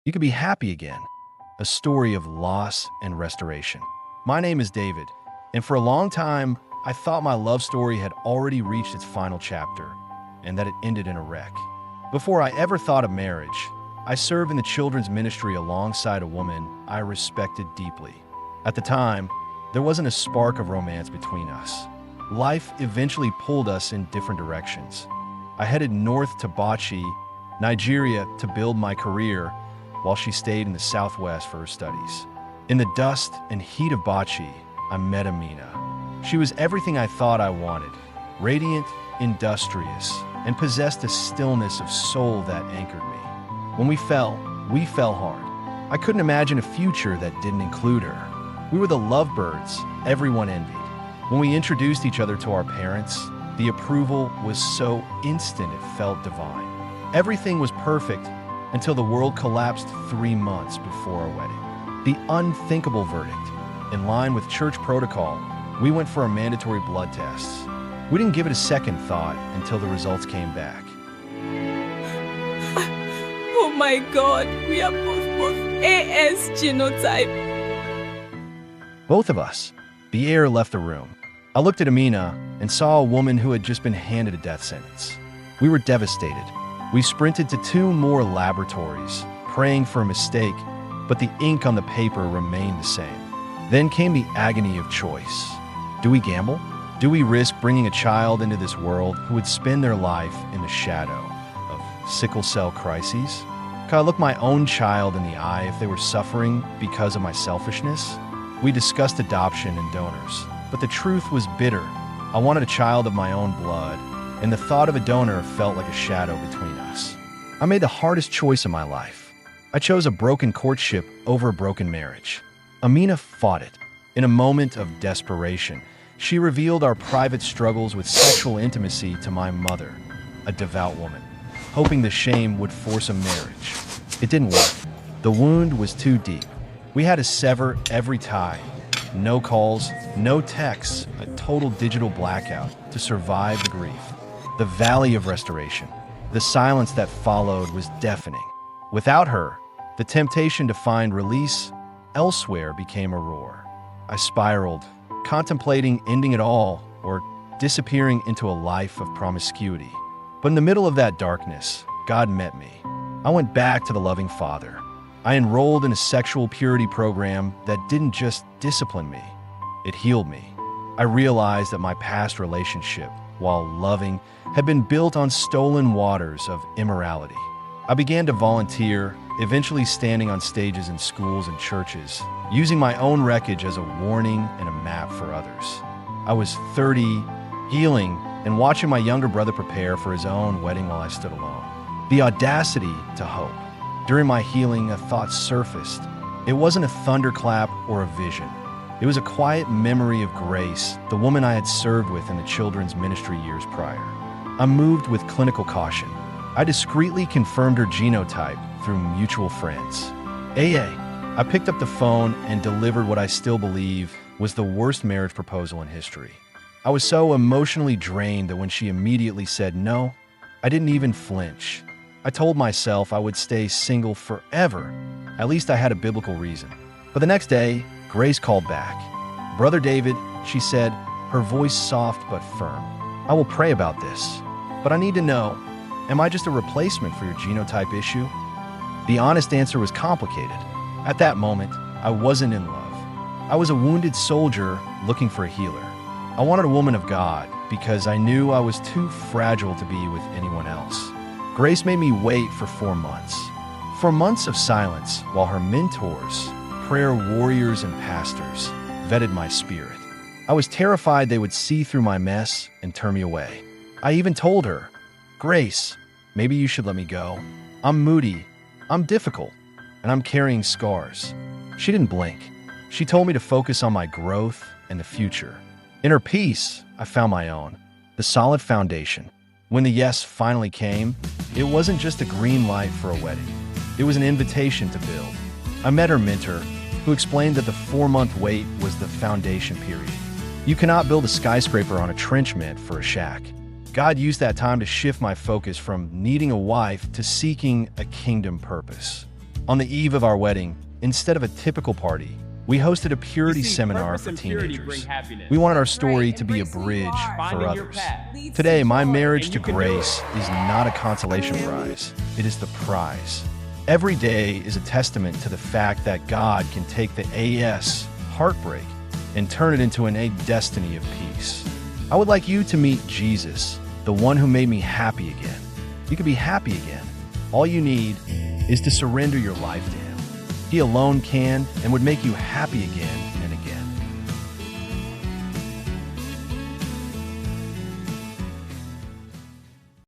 You could be happy again. A story of loss and restoration. My name is David, and for a long time, I thought my love story had already reached its final chapter and that it ended in a wreck. Before I ever thought of marriage, I served in the children's ministry alongside a woman I respected deeply. At the time, there wasn't a spark of romance between us. Life eventually pulled us in different directions. I headed north to Bauchi, Nigeria, to build my career, while she stayed in the Southwest for her studies. In the dust and heat of Bauchi, I met Amina. She was everything I thought I wanted, radiant, industrious, and possessed a stillness of soul that anchored me. When we fell hard. I couldn't imagine a future that didn't include her. We were the lovebirds everyone envied. When we introduced each other to our parents, the approval was so instant it felt divine. Everything was perfect until the world collapsed 3 months before our wedding. The unthinkable verdict. In line with church protocol, we went for our mandatory blood tests. We didn't give it a second thought until the results came back. Oh my God, we are both AS genotype. Both of us. The air left the room. I looked at Amina and saw a woman who had just been handed a death sentence. We were devastated. We sprinted to 2 more laboratories, praying for a mistake, but the ink on the paper remained the same. Then came the agony of choice. Do we gamble? Do we risk bringing a child into this world who would spend their life in the shadow of sickle cell crises? Could I look my own child in the eye if they were suffering because of my selfishness? We discussed adoption and donors, but the truth was bitter. I wanted a child of my own blood, and the thought of a donor felt like a shadow between us. I made the hardest choice of my life. I chose a broken courtship over a broken marriage. Amina fought it. In a moment of desperation, she revealed our private struggles with sexual intimacy to my mother, a devout woman, hoping the shame would force a marriage. It didn't work. The wound was too deep. We had to sever every tie. No calls, no texts, a total digital blackout to survive the grief. The valley of restoration. The silence that followed was deafening. Without her, the temptation to find release elsewhere became a roar. I spiraled, contemplating ending it all or disappearing into a life of promiscuity. But in the middle of that darkness, God met me. I went back to the loving Father. I enrolled in a sexual purity program that didn't just discipline me, it healed me. I realized that my past relationship, while loving, had been built on stolen waters of immorality. I began to volunteer, eventually standing on stages in schools and churches, using my own wreckage as a warning and a map for others. I was 30, healing, and watching my younger brother prepare for his own wedding while I stood alone. The audacity to hope. During my healing, a thought surfaced. It wasn't a thunderclap or a vision. It was a quiet memory of Grace, the woman I had served with in the children's ministry years prior. I moved with clinical caution. I discreetly confirmed her genotype through mutual friends. I picked up the phone and delivered what I still believe was the worst marriage proposal in history. I was so emotionally drained that when she immediately said no, I didn't even flinch. I told myself I would stay single forever. At least I had a biblical reason. But the next day, Grace called back. "Brother David," she said, her voice soft but firm. "I will pray about this, but I need to know, am I just a replacement for your genotype issue?" The honest answer was complicated. At that moment, I wasn't in love. I was a wounded soldier looking for a healer. I wanted a woman of God because I knew I was too fragile to be with anyone else. Grace made me wait for 4 months. 4 months of silence while her mentors, prayer warriors and pastors, vetted my spirit. I was terrified they would see through my mess and turn me away. I even told her, "Grace, maybe you should let me go. I'm moody, I'm difficult, and I'm carrying scars." She didn't blink. She told me to focus on my growth and the future. In her peace, I found my own, the solid foundation. When the yes finally came, it wasn't just a green light for a wedding. It was an invitation to build. I met her mentor, who explained that the 4-month wait was the foundation period. You cannot build a skyscraper on a trenchant for a shack. God used that time to shift my focus from needing a wife to seeking a kingdom purpose. On the eve of our wedding, instead of a typical party, we hosted a purity You see, seminar purpose for and purity bring teenagers. happiness. We wanted our story Right, to be a embracing who you bridge are. for Finding your others. path. Leads Today, to my joy. marriage And to you can do grace is not a consolation prize. It is the prize. Every day is a testament to the fact that God can take the AS, heartbreak, and turn it into an A destiny of peace. I would like you to meet Jesus, the one who made me happy again. You can be happy again. All you need is to surrender your life to Him. He alone can and would make you happy again